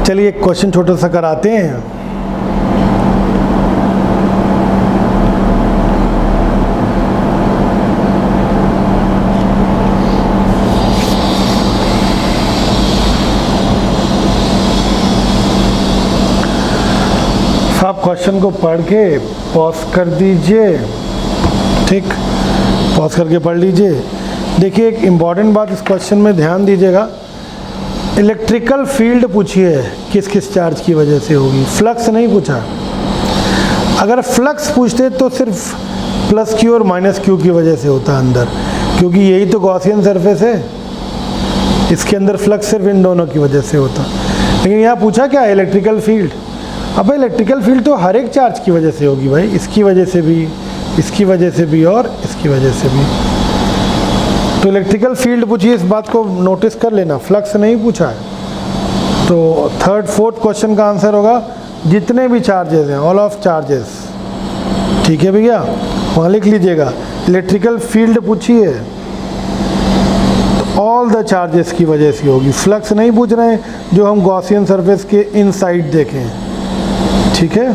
चलिए एक क्वेश्चन छोटा सा कराते हैं। आप क्वेश्चन को पढ़ के पॉज कर दीजिए, ठीक, पॉज करके पढ़ लीजिए। देखिए एक इम्पॉर्टेंट बात इस क्वेश्चन में ध्यान दीजिएगा। इलेक्ट्रिकल फील्ड पूछी है किस किस चार्ज की वजह से होगी, फ्लक्स नहीं पूछा। अगर फ्लक्स पूछते तो सिर्फ प्लस क्यू और माइनस क्यू की वजह से होता अंदर, क्योंकि यही तो गॉसियन सरफेस है, इसके अंदर फ्लक्स सिर्फ इन दोनों की वजह से होता। लेकिन यहाँ पूछा क्या, इलेक्ट्रिकल फील्ड। अब इलेक्ट्रिकल फील्ड तो हर एक चार्ज की वजह से होगी भाई, इसकी वजह से भी, इसकी वजह से भी और इसकी वजह से भी। तो इलेक्ट्रिकल फील्ड पूछिए, इस बात को नोटिस कर लेना, फ्लक्स नहीं पूछा है। तो थर्ड फोर्थ क्वेश्चन का आंसर होगा जितने भी चार्जेस हैं, ऑल ऑफ चार्जेस, ठीक है भैया, वहाँ लिख लीजिएगा। इलेक्ट्रिकल फील्ड पूछी है तो ऑल द चार्जेस की वजह से होगी, फ्लक्स नहीं पूछ रहे हैं जो हम गॉसियन सरफेस के इनसाइड देखें, ठीक है,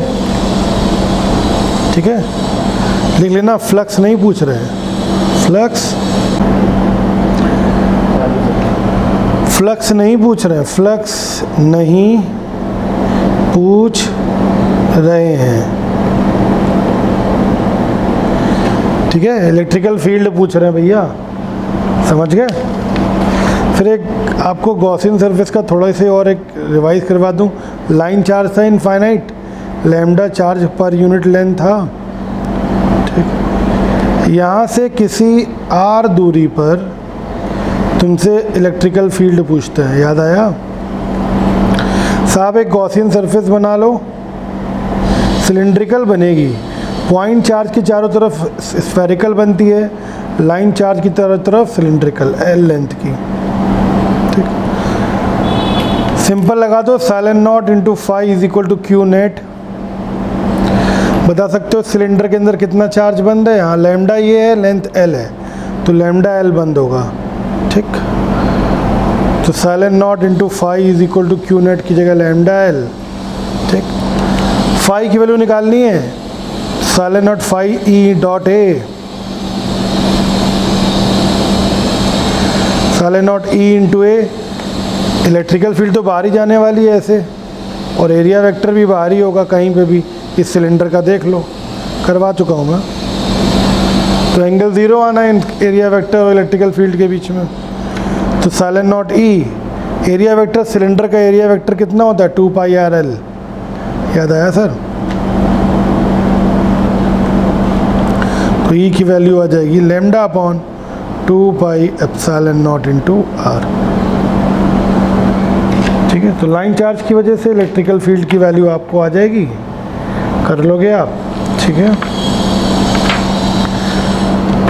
ठीक है, लिख लेना, फ्लक्स नहीं पूछ रहे हैं, फ्लक्स नहीं पूछ रहे हैं, फ्लक्स नहीं पूछ रहे हैं, ठीक है। इलेक्ट्रिकल फील्ड पूछ रहे हैं भैया, समझ गए। फिर एक आपको गॉसियन सरफेस का थोड़ा से और एक रिवाइज करवा दूं। लाइन चार्ज था infinite, lambda charge per unit length था, ठीक। यहाँ से किसी आर दूरी पर तुमसे इलेक्ट्रिकल फील्ड पूछते हैं, याद आया साहब। एक गॉसियन सरफेस बना लो, सिलिंड्रिकल बनेगी, पॉइंट चार्ज की चारों तरफ स्फेरिकल बनती है, लाइन चार्ज की तरफ सिलिंड्रिकल, एल लेंथ की, ठीक। सिंपल लगा दो, sine naught into phi is equal to Q net. बता सकते हो सिलेंडर के अंदर कितना चार्ज बंद है, यहाँ लैम्डा ये है, लेंथ एल है, तो लैम्डा एल बंद होगा, ठीक। तो sine naught into phi is equal to Q net की जगह लैम्डा एल, ठीक। फाई की वैल्यू निकालनी है, sine naught phi E dot A, sine naught E into A. Electrical field तो बाहर ही जाने वाली है ऐसे, और एरिया वेक्टर भी बाहर ही होगा कहीं पे भी, इस सिलेंडर का देख लो, करवा चुका हूँ मैं। तो एंगल ज़ीरो आना है एरिया वेक्टर और इलेक्ट्रिकल फील्ड के बीच में। तो sine naught E, area vector, cylinder का एरिया वेक्टर कितना होता है, 2 पाई आर एल, याद आया सर। तो ई की वैल्यू आ जाएगी lambda upon 2 pi epsilon naught into R, ठीक है। तो लाइन चार्ज की वजह से इलेक्ट्रिकल फील्ड की वैल्यू आपको आ जाएगी, कर लोगे आप, ठीक है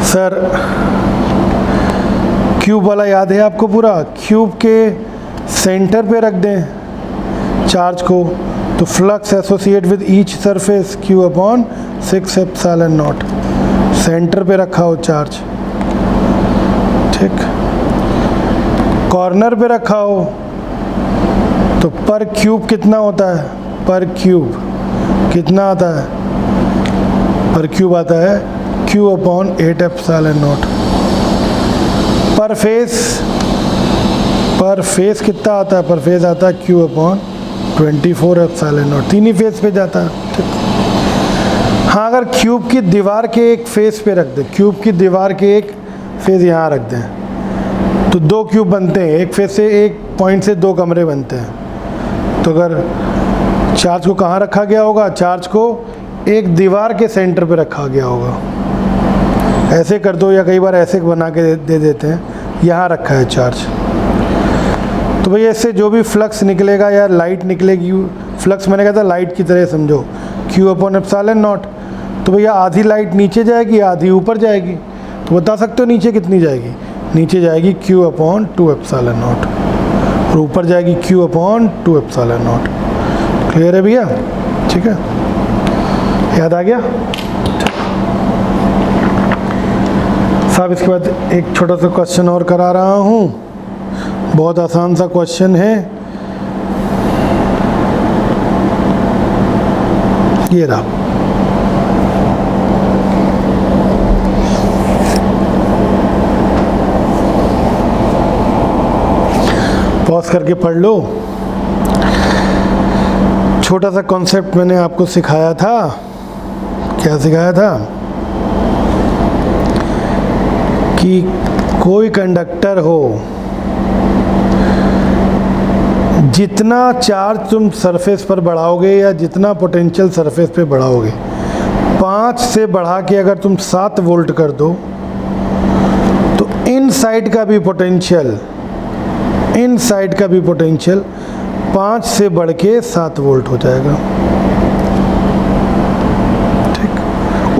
सर। क्यूब वाला याद है आपको पूरा, क्यूब के सेंटर पे रख दें चार्ज को, तो flux associate with each surface Q upon 6 epsilon not, centre पे रखा हो चार्ज, ठीक। कॉर्नर पे रखा हो तो पर क्यूब कितना होता है, पर क्यूब कितना आता है, पर क्यूब आता है क्यू अपॉन 8 एप्सिलॉन नॉट। पर फेस कितना आता है, पर फेस आता है क्यू अपॉन 24 एप्सिलॉन नॉट, तीन ही फेस पे जाता है, ठीक। हाँ अगर क्यूब की दीवार के एक फेस पे रख दें, क्यूब की दीवार के एक फेस यहाँ रख दें, तो दो क्यूब बनते हैं, एक फेस से, एक पॉइंट से दो कमरे बनते हैं। तो अगर चार्ज को कहाँ रखा गया होगा, चार्ज को एक दीवार के सेंटर पे रखा गया होगा, ऐसे कर दो, या कई बार ऐसे बना के दे देते हैं, यहाँ रखा है चार्ज। तो भैया इससे जो भी फ्लक्स निकलेगा या लाइट निकलेगी, फ्लक्स मैंने कहा था लाइट की तरह समझो, क्यू अपॉन एप्सिलॉन नॉट। तो भैया आधी लाइट नीचे जाएगी, आधी ऊपर जाएगी, तो बता सकते हो नीचे कितनी जाएगी, नीचे जाएगी क्यू अपॉन 2 एप्सिलॉन नॉट, और ऊपर जाएगी Q upon 2 epsilon not. Clear है भैया, ठीक है, याद आ गया साहब। इसके बाद एक छोटा सा क्वेश्चन और करा रहा हूँ, बहुत आसान सा क्वेश्चन है। ये रहा। पॉज करके पढ़ लो। छोटा सा कॉन्सेप्ट मैंने आपको सिखाया था। क्या सिखाया था? कि कोई कंडक्टर हो, जितना चार्ज तुम सरफेस पर बढ़ाओगे या जितना पोटेंशियल सरफेस पे बढ़ाओगे, 5 से बढ़ा के अगर तुम 7 वोल्ट कर दो तो इनसाइड का भी पोटेंशियल 5 से बढ़ के 7 वोल्ट हो जाएगा। ठीक,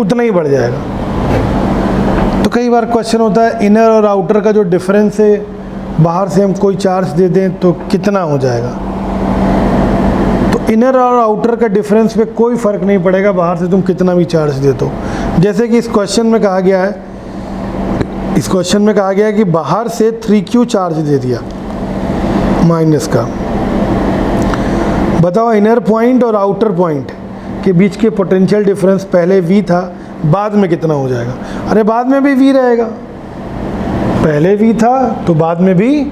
उतना ही बढ़ जाएगा। तो कई बार क्वेश्चन होता है इनर और आउटर का जो डिफरेंस है, बाहर से हम कोई चार्ज दे दें तो कितना हो जाएगा। तो इनर और आउटर का डिफरेंस पे कोई फ़र्क नहीं पड़ेगा, बाहर से तुम कितना भी चार्ज दे दो। जैसे कि इस क्वेश्चन में कहा गया है, कि बाहर से 3Q चार्ज दे दिया माइनस का। बताओ इनर पॉइंट और आउटर पॉइंट के बीच के पोटेंशियल डिफरेंस पहले V था, बाद में कितना हो जाएगा? अरे बाद में भी V रहेगा। पहले V था तो बाद में भी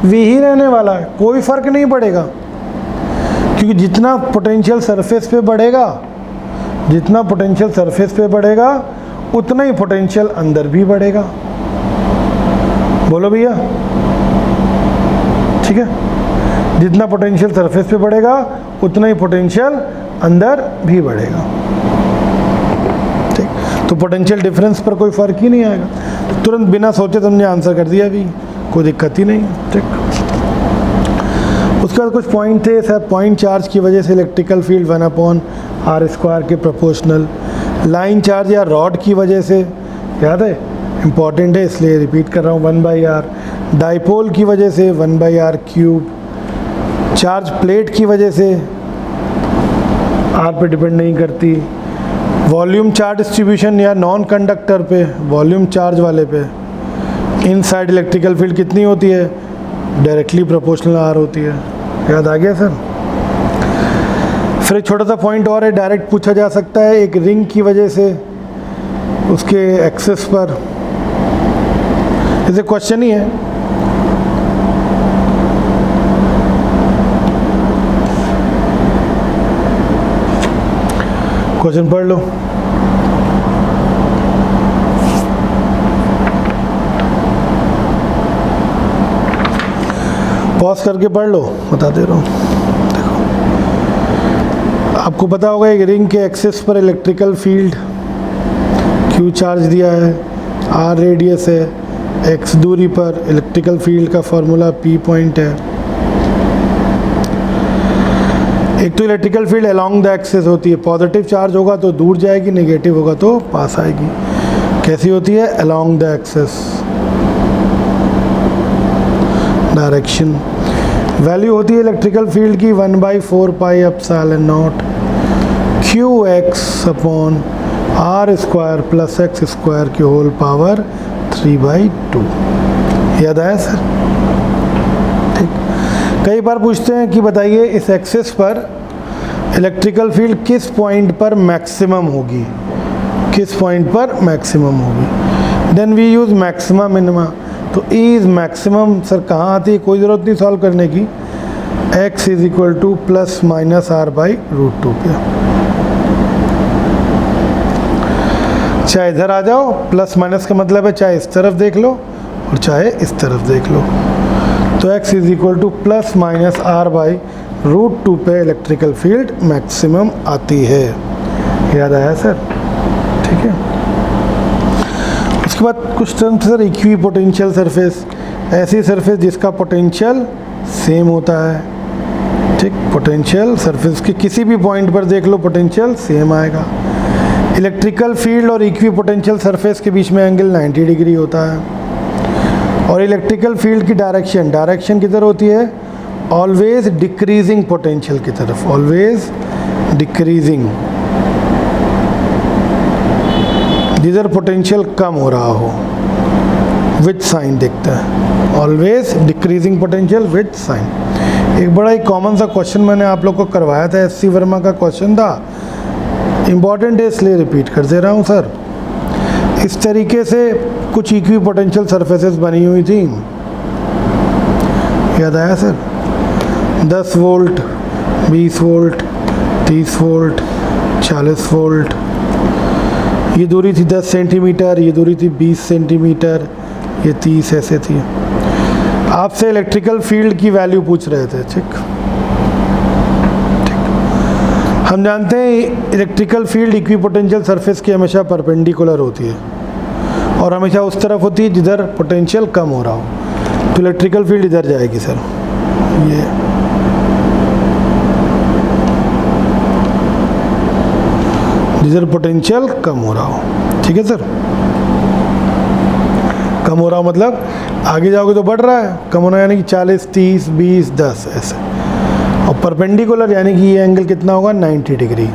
V ही रहने वाला है, कोई फ़र्क नहीं पड़ेगा। क्योंकि जितना पोटेंशियल सरफेस पे बढ़ेगा उतना ही पोटेंशियल अंदर भी बढ़ेगा। बोलो भैया, ठीक है? जितना पोटेंशियल सरफेस पे बढ़ेगा उतना ही पोटेंशियल अंदर भी बढ़ेगा। ठीक, तो पोटेंशियल डिफरेंस पर कोई फ़र्क ही नहीं आएगा। तुरंत बिना सोचे तुमने आंसर कर दिया, भी कोई दिक्कत ही नहीं। ठीक, उसके बाद कुछ पॉइंट थे सर। पॉइंट चार्ज की वजह से इलेक्ट्रिकल फील्ड 1/r² के प्रोपोर्शनल, लाइन चार्ज या रॉड की वजह से, याद है, इम्पॉर्टेंट है इसलिए रिपीट कर रहा हूँ, 1/r, डाइपोल की वजह से 1/r³, चार्ज प्लेट की वजह से r पे डिपेंड नहीं करती, वॉल्यूम चार्ज डिस्ट्रीब्यूशन या नॉन कंडक्टर पे, वॉल्यूम चार्ज वाले पे इनसाइड इलेक्ट्रिकल फील्ड कितनी होती है? डायरेक्टली प्रोपोर्शनल r होती है। याद आ गया सर? फिर एक छोटा सा पॉइंट और है, डायरेक्ट पूछा जा सकता है। एक रिंग की वजह से उसके एक्सेस पर, जैसे क्वेश्चन ही है, क्वेश्चन पढ़ लो। पॉज करके पढ़ लो, बता दे रहा हूँ। देखो, आपको पता होगा एक रिंग के एक्सेस पर इलेक्ट्रिकल फील्ड Q चार्ज दिया है, R रेडियस है, X दूरी पर इलेक्ट्रिकल फील्ड का फॉर्मूला P पॉइंट है। एक तो electrical field along the axis होती है, पॉजिटिव चार्ज होगा तो दूर जाएगी, नेगेटिव होगा तो पास आएगी। कैसी होती है? Along the axis direction. Value होती है इलेक्ट्रिकल फील्ड की 1/4πε0 qx/r² + x² की होल पावर 3/2। याद आया सर? ठीक, कई बार पूछते हैं कि बताइए इस एक्सिस पर इलेक्ट्रिकल फील्ड किस पॉइंट पर मैक्सिमम होगी, then we use maxima minima. तो E इज़ मैक्सिमम सर कहाँ आती है? कोई ज़रूरत नहीं सॉल्व करने की, x = +−r/√2 पे। चाहे इधर आ जाओ, प्लस माइनस का मतलब है चाहे इस तरफ देख लो और चाहे इस तरफ देख लो। तो x = +−r/√2 पे इलेक्ट्रिकल फील्ड मैक्सिमम आती है। याद आया सर? ठीक है। उसके बाद कुछ term sir, equi potential surface, ऐसी सरफेस जिसका पोटेंशियल सेम होता है। ठीक, पोटेंशियल सरफेस के किसी भी पॉइंट पर देख लो पोटेंशियल सेम आएगा। इलेक्ट्रिकल फील्ड और इक्वी पोटेंशियल सरफेस के बीच में एंगल 90 डिग्री होता है। और इलेक्ट्रिकल फील्ड की डायरेक्शन किधर होती है? ऑलवेज डिक्रीजिंग पोटेंशियल की तरफ, ऑलवेज डिक्रीजिंग, जिधर पोटेंशियल कम हो रहा हो, विद साइन दिखता है, always decreasing potential with sign. एक बड़ा ही कॉमन सा क्वेश्चन मैंने आप लोग को करवाया था, SC वर्मा का क्वेश्चन था, इम्पॉर्टेंट है इसलिए रिपीट कर दे रहा हूँ सर। इस तरीके से कुछ इक्वी पोटेंशियल सरफेसेस बनी हुई थी, याद आया sir? 10 volt, 20 volt, 30 volt, 40 volt. ये दूरी थी 10 सेंटीमीटर, ये दूरी थी 20 सेंटीमीटर, ये 30 ऐसे थी। आपसे इलेक्ट्रिकल फील्ड की वैल्यू पूछ रहे थे, ठीक। हम जानते हैं इलेक्ट्रिकल फील्ड इक्विपोटेंशियल सरफेस की हमेशा परपेंडिकुलर होती है और हमेशा उस तरफ होती है जिधर पोटेंशियल कम हो रहा हो। तो इलेक्ट्रिकल फील्ड इधर जाएगी सर, ये जिधर पोटेंशियल कम हो रहा हो, ठीक है सर। कम हो रहा हो मतलब आगे जाओगे तो बढ़ रहा है, कम होना यानी कि 40, 30, 20, 10 ऐसे। और परपेंडिकुलर यानी कि ये एंगल कितना होगा, 90 डिग्री,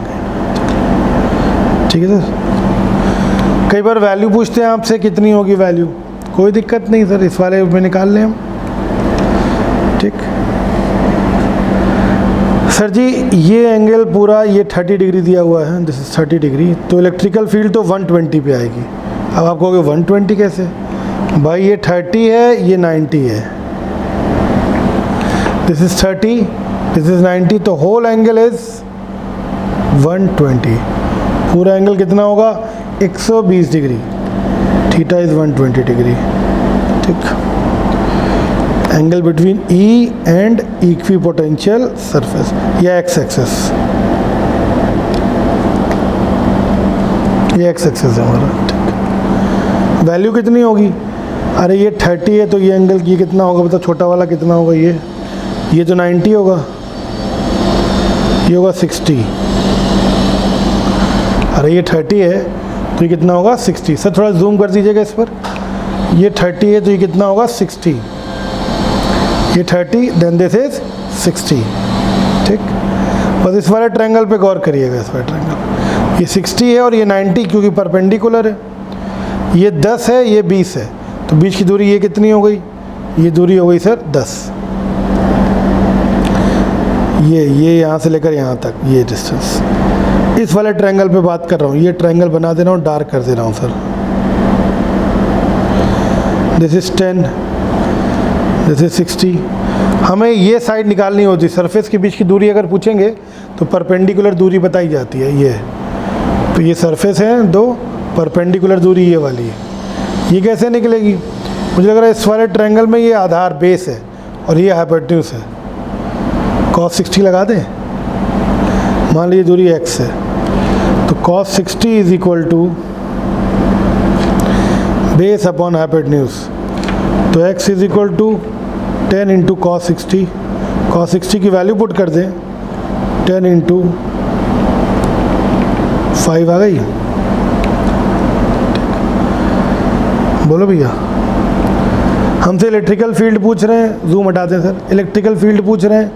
ठीक है सर। कई बार वैल्यू पूछते हैं आपसे कितनी होगी वैल्यू, कोई दिक्कत नहीं सर, इस वाले में निकाल लें हम, ठीक। सर जी ये एंगल पूरा ये 30 डिग्री दिया हुआ है, दिस इज 30 डिग्री, तो इलेक्ट्रिकल फील्ड तो 120 पे आएगी। अब आप कहोगे 120 कैसे भाई, ये 30 है, ये 90 है, दिस इज 30, दिस इज 90, तो होल एंगल इज 120। पूरा एंगल कितना होगा, 120 डिग्री, थीटा इज 120 डिग्री, ठीक। Angle between E and equipotential surface या एक्स एक्सेस, ये एक्स एक्सेस है हमारा, ठीक। वैल्यू कितनी होगी, अरे ये 30 है तो ये एंगल ये कितना होगा, मतलब छोटा वाला कितना होगा, ये तो 90 होगा, ये होगा 60। अरे ये 30 है तो ये कितना होगा, 60। सर थोड़ा जूम कर दीजिएगा इस पर, ये 30 है तो ये कितना होगा, 60, ये 30 देन दिस इज 60, ठीक। बस इस वाले ट्रायंगल पे गौर करिएगा, इस वाले ट्रायंगल, ये 60 है और ये 90 क्योंकि परपेंडिकुलर है, ये 10 है, ये 20 है, तो बीच की दूरी ये कितनी हो गई, ये दूरी हो गई सर 10। ये यहाँ से लेकर यहाँ तक ये डिस्टेंस, इस वाले ट्रायंगल पे बात कर रहा हूँ, ये ट्रायंगल बना दे रहा हूँ, डार्क कर दे रहा हूँ sir. This is 10, this is 60। हमें ये साइड निकालनी होती, सरफेस के बीच की दूरी अगर पूछेंगे तो परपेंडिकुलर दूरी बताई जाती है, ये तो ये सरफेस है दो, परपेंडिकुलर दूरी ये वाली है, ये कैसे निकलेगी, मुझे लग रहा है इस वाले ट्रायंगल में ये आधार बेस है और ये हाइपोटेन्यूज है, cos 60 लगा दें, मान लीजिए दूरी x है, तो cos 60 is equal to base upon hypotenuse, तो x is equal to 10 into cos 60, cos 60 की वैल्यू पुट कर दें, 10 इंटू 5 आ गई, बोलो भैया। हमसे इलेक्ट्रिकल फील्ड पूछ रहे हैं, जूम हटा दें सर, इलेक्ट्रिकल फील्ड पूछ रहे हैं,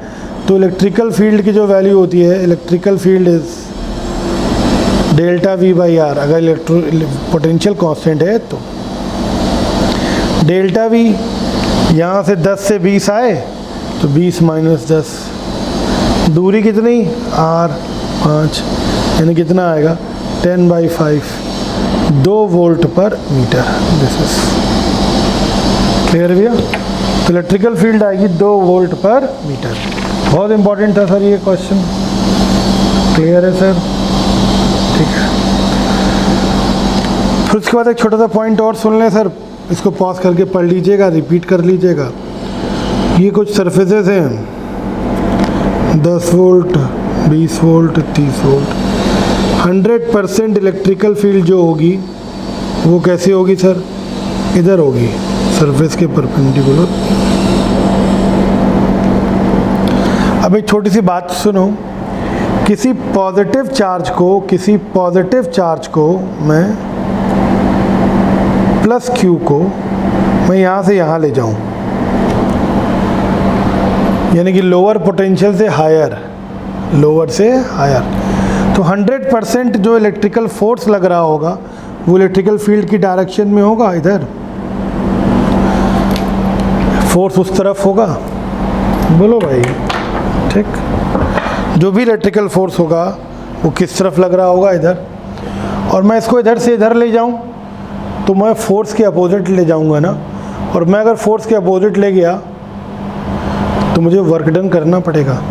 तो इलेक्ट्रिकल फील्ड की जो वैल्यू होती है, electrical field is delta V by R, अगर पोटेंशियल कांस्टेंट है तो डेल्टा वी, यहाँ से 10 से 20 आए तो 20 माइनस 10, दूरी कितनी r 5, यानी कितना आएगा 10/5, 2 वोल्ट पर मीटर, दिस इज क्लियर भैया। तो इलेक्ट्रिकल फील्ड आएगी 2 वोल्ट पर मीटर, बहुत इंपॉर्टेंट था सर ये क्वेश्चन, क्लियर है सर, ठीक है। फिर उसके बाद एक छोटा सा पॉइंट और सुन लें सर, इसको पॉज करके पढ़ लीजिएगा, रिपीट कर लीजिएगा। ये कुछ सरफेसेस हैं 10 volt, 20 volt, 30 volt, 100% electrical field जो होगी वो कैसे होगी सर, इधर होगी, सरफेस के परपेंडिकुलर। अब एक छोटी सी बात सुनो, किसी पॉजिटिव चार्ज को मैं प्लस Q को मैं यहाँ से यहाँ ले जाऊँ, यानी कि लोअर पोटेंशियल से हायर, लोअर से हायर, तो 100% जो इलेक्ट्रिकल फोर्स लग रहा होगा वो इलेक्ट्रिकल फील्ड की डायरेक्शन में होगा, इधर फोर्स उस तरफ होगा, बोलो भाई, ठीक। जो भी इलेक्ट्रिकल फोर्स होगा वो किस तरफ लग रहा होगा, इधर, और मैं इसको इधर से इधर ले जाऊं तो मैं फोर्स के अपोजिट ले जाऊंगा ना, और मैं अगर फोर्स के अपोजिट ले गया तो मुझे वर्क डन करना पड़ेगा,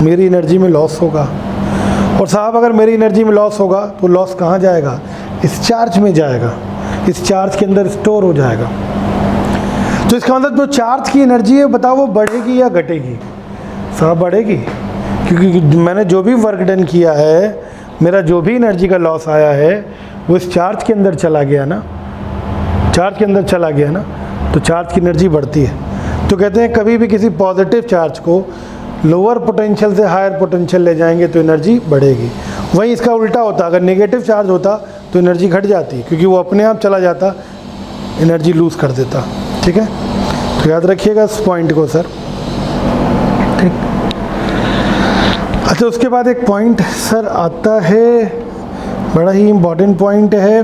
मेरी एनर्जी में लॉस होगा। और साहब अगर मेरी एनर्जी में लॉस होगा तो लॉस कहाँ जाएगा, इस चार्ज में जाएगा, इस चार्ज के अंदर स्टोर हो जाएगा। तो इसका मतलब जो चार्ज की एनर्जी है बताओ वो बढ़ेगी या घटेगी, साहब बढ़ेगी, क्योंकि मैंने जो भी वर्क डन किया है, मेरा जो भी एनर्जी का लॉस आया है वो इस चार्ज के अंदर चला गया ना, चार्ज के अंदर चला गया ना, तो चार्ज की एनर्जी बढ़ती है। तो कहते हैं कभी भी किसी पॉजिटिव चार्ज को लोअर पोटेंशियल से हायर पोटेंशियल ले जाएंगे तो एनर्जी बढ़ेगी। वहीं इसका उल्टा होता, अगर नेगेटिव चार्ज होता तो एनर्जी घट जाती, क्योंकि वो अपने आप चला जाता, एनर्जी लूज़ कर देता। ठीक है, तो याद रखिएगा इस पॉइंट को सर। ठीक, अच्छा उसके बाद एक पॉइंट सर आता है, बड़ा ही इम्पॉर्टेंट पॉइंट है,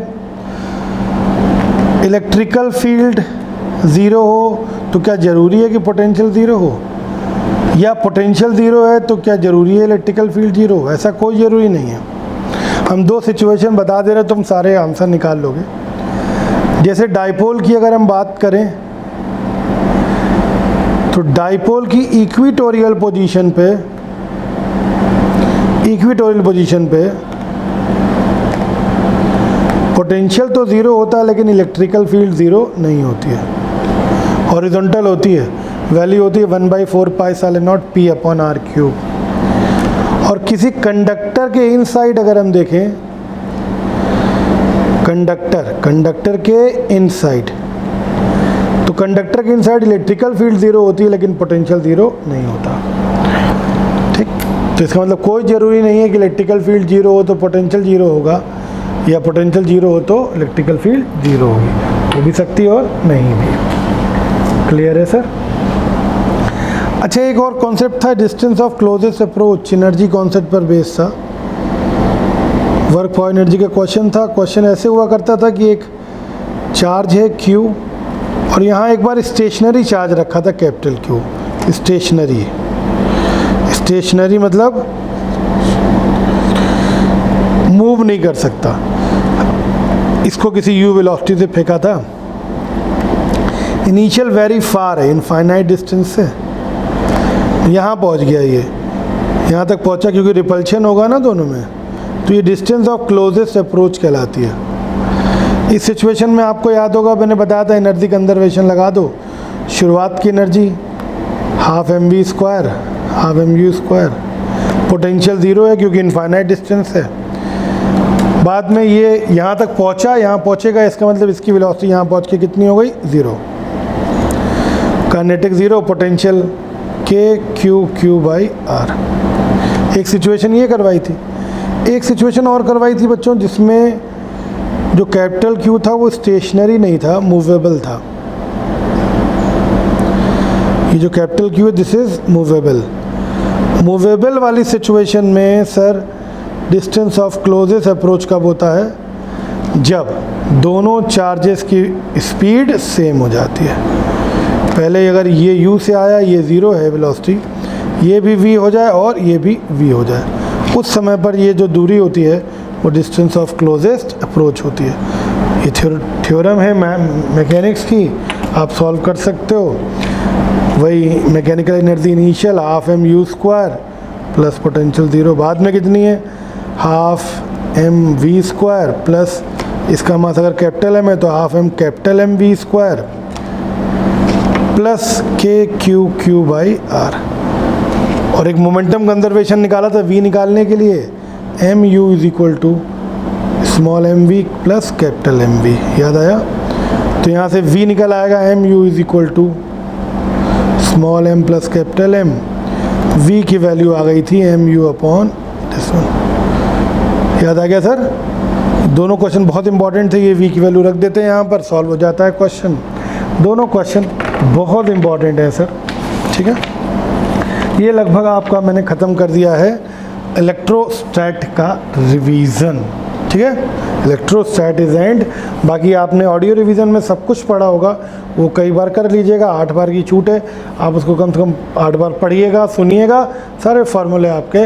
इलेक्ट्रिकल फील्ड ज़ीरो हो तो क्या ज़रूरी है कि पोटेंशियल ज़ीरो हो, या पोटेंशियल ज़ीरो है तो क्या ज़रूरी है इलेक्ट्रिकल फील्ड ज़ीरो हो? ऐसा कोई ज़रूरी नहीं है। हम दो सिचुएशन बता दे रहे, तुम सारे आंसर निकाल लोगे। जैसे डाइपोल की अगर हम बात करें तो डाइपोल की इक्वेटोरियल पोजीशन पे पोटेंशियल तो ज़ीरो होता है लेकिन इलेक्ट्रिकल फील्ड ज़ीरो नहीं होती है, हॉरिजॉन्टल होती है, वैल्यू होती है 1/4 pi sine not P upon R cube. और किसी कंडक्टर के इनसाइड अगर हम देखें, कंडक्टर के इनसाइड, तो कंडक्टर के इनसाइड इलेक्ट्रिकल फील्ड ज़ीरो होती है लेकिन पोटेंशियल ज़ीरो नहीं होता। ठीक, तो इसका मतलब कोई ज़रूरी नहीं है कि इलेक्ट्रिकल फील्ड ज़ीरो हो तो पोटेंशियल ज़ीरो होगा, या पोटेंशियल ज़ीरो हो तो इलेक्ट्रिकल फील्ड ज़ीरो होगी, हो भी सकती है और नहीं भी। क्लियर है सर? अच्छा एक और कॉन्सेप्ट था, distance of closest approach, energy concept पर बेस्ड था, वर्क फॉर एनर्जी का क्वेश्चन था। क्वेश्चन ऐसे हुआ करता था कि एक चार्ज है Q और यहाँ एक बार स्टेशनरी चार्ज रखा था कैपिटल Q, स्टेशनरी मतलब मूव नहीं कर सकता, इसको किसी u वेलोसिटी से फेंका था, इनिशियल वेरी फार है, इनफाइनाइट डिस्टेंस से यहाँ पहुँच गया, ये यहाँ तक पहुँचा क्योंकि रिपल्शन होगा ना दोनों में, तो ये डिस्टेंस ऑफ क्लोजेस्ट अप्रोच कहलाती है। इस सिचुएशन में आपको याद होगा मैंने बताया था एनर्जी कंजर्वेशन लगा दो, शुरुआत की energy half M U square, potential zero है क्योंकि इनफाइनाइट डिस्टेंस है, बाद में ये यहाँ तक पहुँचा, यहाँ पहुँचेगा, इसका मतलब इसकी वेलोसिटी यहाँ पहुँच के कितनी हो गई, zero, kinetic zero, potential KQ/R। एक सिचुएशन ये करवाई थी, एक सिचुएशन और करवाई थी बच्चों जिसमें जो कैपिटल Q था वो स्टेशनरी नहीं था, मूवेबल था। ये जो कैपिटल Q है दिस इज मूवेबल वाली सिचुएशन में sir distance of closest approach कब होता है, जब दोनों चार्जेस की स्पीड सेम हो जाती है। पहले अगर ये u से आया, ये ज़ीरो है वेलोसिटी, ये भी v हो जाए और ये भी v हो जाए, उस समय पर ये जो दूरी होती है वो डिस्टेंस ऑफ क्लोजेस्ट अप्रोच होती है। ये थ्योरम है मैकेनिक्स की, आप सॉल्व कर सकते हो। वही mechanical energy initial half M U square plus potential zero, बाद में कितनी है half M V square plus इसका मास अगर कैपिटल एम है तो half M capital M V square plus KQ/R। और एक मोमेंटम कंजर्वेशन निकाला था V निकालने के लिए, MU is equal to small M V plus capital M V, याद आया? तो यहाँ से V निकल आएगा MU is equal to small m plus capital M, V की वैल्यू आ गई थी MU अपॉन दिस वन। याद आ गया सर? दोनों क्वेश्चन बहुत इंपॉर्टेंट थे, ये V की वैल्यू रख देते हैं यहाँ पर, सॉल्व हो जाता है क्वेश्चन। दोनों क्वेश्चन बहुत इंपॉर्टेंट है सर, ठीक है। ये लगभग आपका मैंने ख़त्म कर दिया है इलेक्ट्रोस्टैट का रिवीजन, ठीक है, इलेक्ट्रोस्टैट इज एंड। बाकी आपने ऑडियो रिवीजन में सब कुछ पढ़ा होगा, वो कई बार कर लीजिएगा, 8 बार की छूट है, आप उसको कम से कम 8 बार पढ़िएगा, सुनिएगा, सारे फार्मूले आपके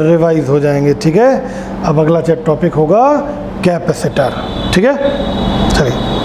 रिवाइज हो जाएंगे। ठीक है, अब अगला टॉपिक होगा कैपेसिटर। ठीक है, चलिए।